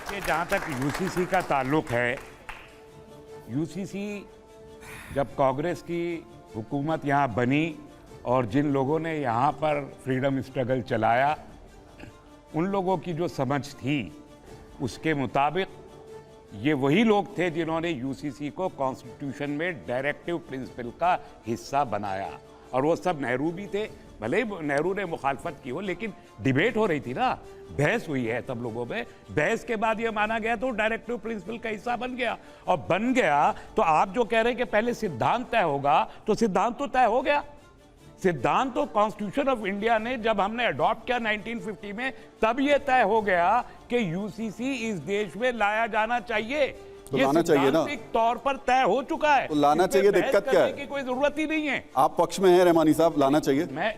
कि जहाँ तक यूसीसी का ताल्लुक है, यूसीसी जब कांग्रेस की हुकूमत यहाँ बनी और जिन लोगों ने यहाँ पर फ्रीडम स्ट्रगल चलाया, उन लोगों की जो समझ थी उसके मुताबिक ये वही लोग थे जिन्होंने यूसीसी को कॉन्स्टिट्यूशन में डायरेक्टिव प्रिंसिपल का हिस्सा बनाया। और वो सब नेहरू भी थे, भले ही नेहरू ने मुखालफत की हो, लेकिन डिबेट हो रही थी ना, बहस हुई है तब लोगों में। बहस के बाद ये माना गया तो डायरेक्टिव प्रिंसिपल का हिस्सा बन गया। और बन गया तो आप जो कह रहे हैं कि पहले सिद्धांत तय होगा, तो सिद्धांत तो तय हो गया। सिद्धांत तो कॉन्स्टिट्यूशन ऑफ इंडिया ने जब हमने अडॉप्ट किया 1950 में, तब ये तय हो गया कि यूसीसी इस देश में लाया जाना चाहिए। तो लाना चाहिए ना, तौर पर तय हो चुका है, तो लाना चाहिए। दिक्कत क्या है की कोई जरूरत ही नहीं है। आप पक्ष में हैं रहमानी साहब, लाना चाहिए। मैं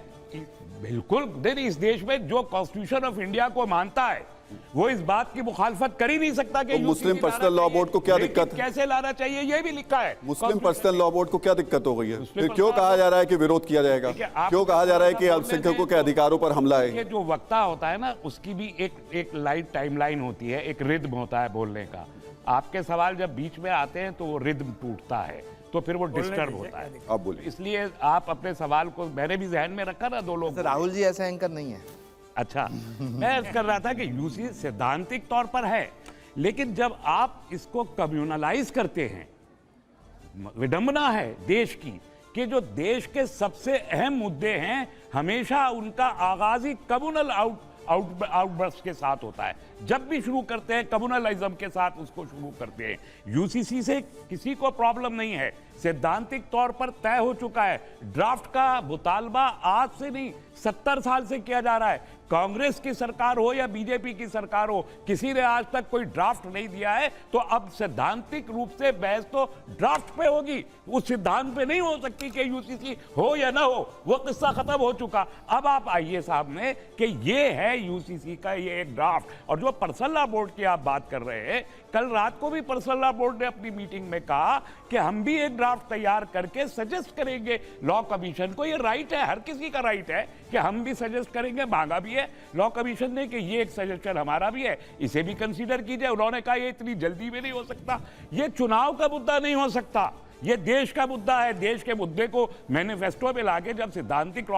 बिल्कुल, इस देश में जो कॉन्स्टिट्यूशन ऑफ इंडिया को मानता है वो इस बात की मुखालफत कर ही नहीं सकता कि तो मुस्लिम पर्सनल लॉ बोर्ड को क्या दिक्कत है? कैसे लाना चाहिए ये भी लिखा है। मुस्लिम पर्सनल लॉ बोर्ड को क्या दिक्कत हो गई है? फिर क्यों कहा जा रहा है कि विरोध किया जाएगा? क्यों कहा जा रहा है कि अल्पसंख्यकों के अधिकारों पर हमला है? जो वक्ता होता है ना, उसकी भी एक लाइट टाइमलाइन होती है, एक रिद्म होता है बोलने का। आपके सवाल जब बीच में आते हैं तो वो रिद्म टूटता है, तो फिर वो डिस्टर्ब होता है। आप बोलिए। इसलिए आप अपने सवाल को, मैंने भी जहन में रखा ना, दो लोग। राहुल जी ऐसे एंकर नहीं है। अच्छा, मैं अर्ज कर रहा था कि यूसी सैद्धांतिक तौर पर है, लेकिन जब आप इसको कम्युनलाइज करते हैं, विडंबना है देश की कि जो देश के सबसे अहम मुद्दे हैं हमेशा उनका आगाज ही कम्युनल आउटबर्स्ट के साथ होता है। जब भी शुरू करते हैं कम्युनलिज्म के साथ उसको शुरू करते हैं। यूसीसी से किसी को प्रॉब्लम नहीं है, सैद्धांतिक तौर पर तय हो चुका है। ड्राफ्ट का मुतालबा आज से नहीं 70 साल से किया जा रहा है। कांग्रेस की सरकार हो या बीजेपी की सरकार हो, किसी ने आज तक कोई ड्राफ्ट नहीं दिया है। तो अब सैद्धांतिक रूप से बहस तो ड्राफ्ट पे होगी, उस सिद्धांत पे नहीं हो सकती कि यूसीसी हो या ना हो। वो किस्सा खत्म हो चुका। अब आप आइए सामने कि ये है यूसीसी का ये एक ड्राफ्ट। और जो पर्सनल लॉ बोर्ड की आप बात कर रहे हैं, कल रात को भी पर्सनल लॉ बोर्ड ने अपनी मीटिंग में कहा कि हम भी एक ड्राफ्ट तैयार करके सजेस्ट करेंगे लॉ कमीशन को। ये राइट है, हर किसी का राइट है कि हम भी सजेस्ट करेंगे, मांगा भी है लॉ कमीशन ने कि ये एक सजेशन हमारा भी है, इसे भी कंसीडर कीजिए। उन्होंने कहा ये इतनी जल्दी में नहीं हो सकता, ये चुनाव का मुद्दा नहीं हो सकता, ये देश का मुद्दा है। देश के मुद्दे को मैनिफेस्टो में लाके जब सैद्धांतिक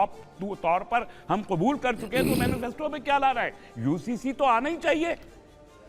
तौर पर हम कबूल कर चुके हैं, तो मैनिफेस्टो में क्या ला रहा है? यूसीसी तो आना ही चाहिए,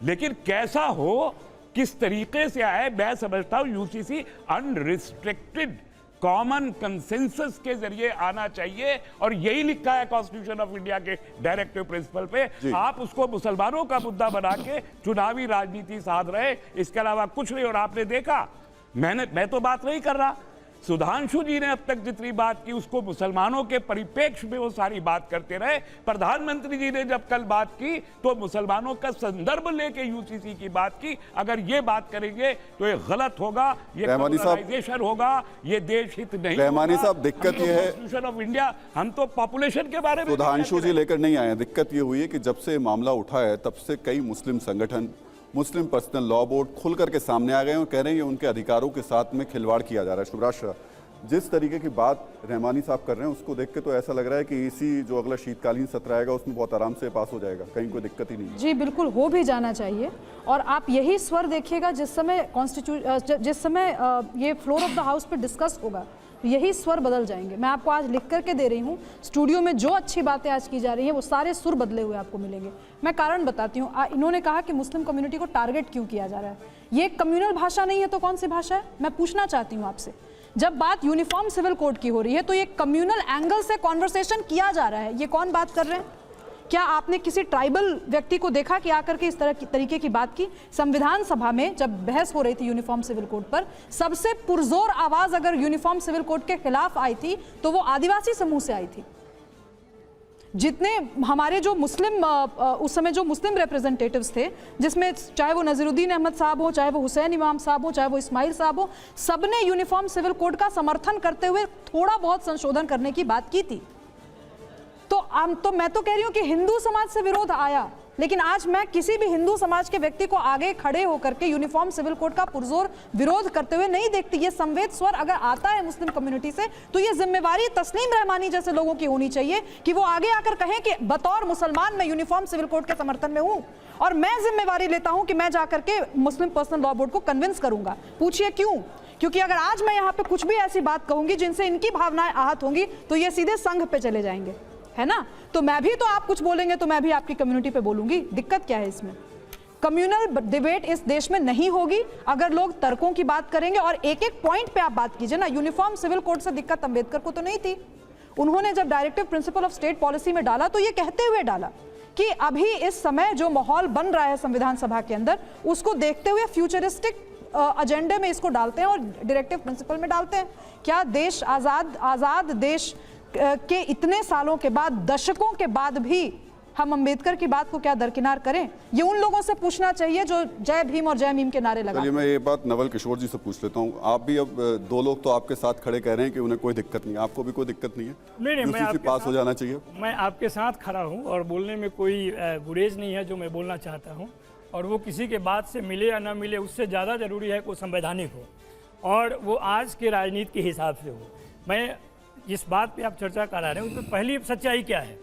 लेकिन कैसा हो, किस तरीके से आए। मैं समझता हूं यूसीसी अनरिस्ट्रिक्टेड कॉमन कंसेंसस के जरिए आना चाहिए, और यही लिखा है कॉन्स्टिट्यूशन ऑफ इंडिया के डायरेक्टिव प्रिंसिपल पे। आप उसको मुसलमानों का मुद्दा बना के चुनावी राजनीति साध रहे, इसके अलावा कुछ नहीं। और आपने देखा, मैं तो बात नहीं कर रहा, सुधांशु जी ने अब तक जितनी बात की उसको मुसलमानों के परिप्रेक्ष्य में वो सारी बात करते रहे। प्रधानमंत्री जी ने जब कल बात की तो मुसलमानों का संदर्भ लेके यूसीसी की बात की। अगर ये बात करेंगे तो ये गलत होगा, ये कम्युनलाइजेशन होगा, ये देश हित नहीं। रहमानी साहब, दिक्कत ये है, कॉन्स्टिट्यूशन ऑफ इंडिया, हम तो पॉपुलेशन के बारे में सुधांशु जी लेकर नहीं आए। दिक्कत ये हुई है कि जब से मामला उठा है तब से कई मुस्लिम संगठन, मुस्लिम पर्सनल लॉ बोर्ड खुल करके सामने आ गए और कह रहे हैं उनके अधिकारों के साथ में खिलवाड़ किया जा रहा है। शुभराज, जिस तरीके की बात रहमानी साहब कर रहे हैं उसको देख के तो ऐसा लग रहा है कि इसी जो अगला शीतकालीन सत्र आएगा उसमें बहुत आराम से पास हो जाएगा, कहीं कोई दिक्कत ही नहीं। जी बिल्कुल, हो भी जाना चाहिए। और आप यही स्वर देखिएगा जिस समय ये फ्लोर ऑफ द हाउस पे डिस्कस होगा, यही स्वर बदल जाएंगे। मैं आपको आज लिख करके दे रही हूँ, स्टूडियो में जो अच्छी बातें आज की जा रही हैं वो सारे सुर बदले हुए आपको मिलेंगे। मैं कारण बताती हूँ। इन्होंने कहा कि मुस्लिम कम्युनिटी को टारगेट क्यों किया जा रहा है। ये कम्युनल भाषा नहीं है तो कौन सी भाषा है? मैं पूछना चाहती हूँ आपसे। जब बात यूनिफॉर्म सिविल कोड की हो रही है तो ये कम्युनल एंगल से कॉन्वर्सेशन किया जा रहा है। ये कौन बात कर रहे हैं? क्या आपने किसी ट्राइबल व्यक्ति को देखा कि आकर के इस तरीके की बात की? संविधान सभा में जब बहस हो रही थी यूनिफॉर्म सिविल कोड पर, सबसे पुरजोर आवाज अगर यूनिफॉर्म सिविल कोड के खिलाफ आई थी तो वो आदिवासी समूह से आई थी। जितने हमारे जो मुस्लिम उस समय जो मुस्लिम रिप्रेजेंटेटिव्स थे, जिसमें चाहे वो नजीरुद्दीन अहमद साहब हो, चाहे वो हुसैन इमाम साहब हो, चाहे वो इस्माइल साहब हो, सबने यूनिफॉर्म सिविल कोड का समर्थन करते हुए थोड़ा बहुत संशोधन करने की बात की थी। तो मैं तो कह रही हूं कि हिंदू समाज से विरोध आया, लेकिन आज मैं किसी भी हिंदू समाज के व्यक्ति को आगे खड़े होकर के यूनिफॉर्म सिविल कोड का पुरजोर विरोध करते हुए नहीं देखती। ये संवेद स्वर अगर आता है मुस्लिम कम्युनिटी से तो ये जिम्मेवारी तस्लीम रहमानी जैसे लोगों की होनी चाहिए कि वो आगे आकर कहें कि बतौर मुसलमान मैं यूनिफॉर्म सिविल कोड के समर्थन में हूं और मैं जिम्मेवारी लेता हूं कि मैं जाकर के मुस्लिम पर्सनल लॉ बोर्ड को कन्विंस करूंगा। पूछिए क्यों? क्योंकि अगर आज मैं यहाँ पे कुछ भी ऐसी बात कहूंगी जिनसे इनकी भावनाएं आहत होंगी तो ये सीधे संघ पे चले जाएंगे, है ना। तो मैं भी, तो आप कुछ बोलेंगे तो मैं भी आपकी कम्युनिटी पे बोलूंगी। दिक्कत क्या है इसमें? कम्युनल डिबेट इस देश में नहीं होगी अगर लोग तर्कों की बात करेंगे और एक एक पॉइंट पे आप बात कीजिए ना। यूनिफॉर्म सिविल कोड से दिक्कत अंबेडकर को तो नहीं थी। उन्होंने जब directive principle of state policy में डाला तो ये कहते हुए डाला कि अभी इस समय जो माहौल बन रहा है संविधान सभा के अंदर, उसको देखते हुए फ्यूचरिस्टिक एजेंडे में इसको डालते हैं और डायरेक्टिव प्रिंसिपल में डालते हैं। क्या देश आजाद देश के इतने सालों के बाद, दशकों के बाद भी हम अंबेडकर की बात को क्या दरकिनार करें? ये उन लोगों से पूछना चाहिए जो जय भीम और जय मीम के नारे लगा। चलिए मैं ये बात नवल किशोर जी से पूछ लेता हूँ। आप भी, अब दो लोग तो आपके साथ खड़े कह रहे हैं कि उन्हें कोई दिक्कत नहीं, आपको भी कोई दिक्कत नहीं है? नहीं, मैं आपके पास हो जाना चाहिए। मैं आपके साथ खड़ा हूँ और बोलने में कोई गुरेज नहीं है जो मैं बोलना चाहता हूँ, और वो किसी के बात से मिले या ना मिले उससे ज़्यादा ज़रूरी है कि वो संवैधानिक हो और वो आज के राजनीति के हिसाब से हो। मैं जिस बात पे आप चर्चा करा रहे हैं उसमें पहली सच्चाई क्या है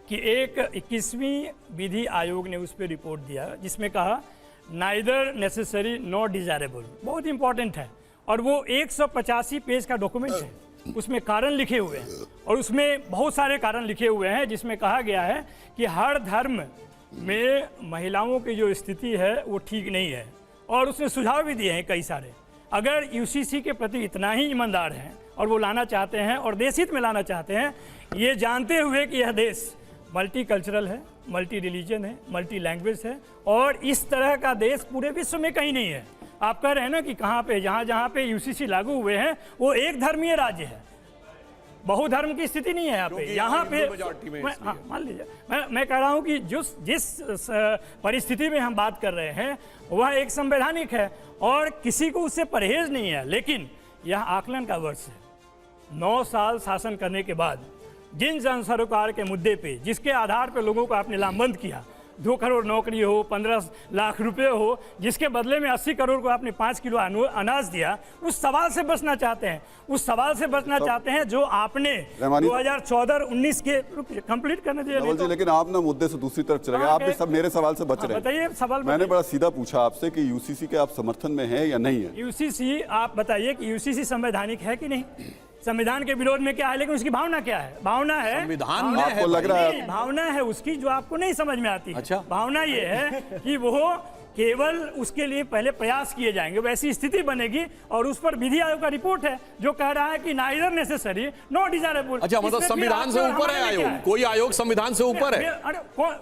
कि एक 21वीं विधि आयोग ने उस पर रिपोर्ट दिया जिसमें कहा नाइदर नेसेसरी नॉट डिजायरेबल, बहुत इंपॉर्टेंट है, और वो 185 पेज का डॉक्यूमेंट है। उसमें कारण लिखे हुए हैं और उसमें बहुत सारे कारण लिखे हुए हैं जिसमें कहा गया है कि हर धर्म में महिलाओं की जो स्थिति है वो ठीक नहीं है, और उसने सुझाव भी दिए हैं कई सारे। अगर यूसीसी के प्रति इतना ही ईमानदार हैं और वो लाना चाहते हैं और देश हित में लाना चाहते हैं, ये जानते हुए कि यह देश मल्टी कल्चरल है, मल्टी रिलीजन है, मल्टी लैंग्वेज है और इस तरह का देश पूरे विश्व में कहीं नहीं है। आप कह रहे हैं ना कि कहाँ पे, जहाँ पे यूसीसी लागू हुए हैं वो एक धर्मीय राज्य है, बहुधर्म की स्थिति नहीं है यहाँ पे। यहाँ पे हाँ, मान लीजिए मैं कह रहा हूँ कि जिस परिस्थिति में हम बात कर रहे हैं वह एक संवैधानिक है और किसी को उससे परहेज नहीं है। लेकिन यह आकलन का वर्ष है। 9 साल शासन करने के बाद जिन जन सरोकार के मुद्दे पे, जिसके आधार पे लोगों को आपने लामबंद किया, 2 करोड़ नौकरी हो, 15 लाख रुपए हो, जिसके बदले में 80 करोड़ को आपने 5 किलो अनाज दिया, उस सवाल से बचना चाहते हैं। उस सवाल से बचना चाहते हैं जो आपने 2014 और 19 के कंप्लीट करने दिया। तो लेकिन आप ना मुद्दे से दूसरी तरफ चले गए। आप भी सब मेरे सवाल से बच रहे हैं। बताइए सवाल। मैंने बड़ा सीधा पूछा आपसे कि यूसीसी के आप समर्थन में है या नहीं है? यूसीसी, आप बताइए कि यूसीसी संवैधानिक है कि नहीं? संविधान के विरोध में क्या है, लेकिन उसकी भावना क्या है? भावना है संविधान में आपको लग रहा है, भावना है उसकी जो आपको नहीं समझ में आती है। अच्छा। भावना ये है कि वो केवल उसके लिए पहले प्रयास किए जाएंगे, वैसी स्थिति बनेगी और उस पर विधि आयोग का रिपोर्ट है जो कह रहा है कि नाइदर नेसेसरी नॉट डिजायरेबल। अच्छा, मतलब संविधान से ऊपर है आयोग? कोई आयोग संविधान से ऊपर है?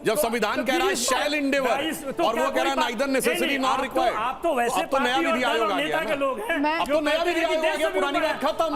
जब संविधान कह रहा है शैल इंडेवर और वो कह रहा है नाइदर नेसेसरी नॉट रिक्वायर्ड। आप तो वैसे अब तो नया विधि आयोग आ गया, नेता के लोग हैं, अब तो नया विधि आयोग आ गया, पुरानी बात खत्म।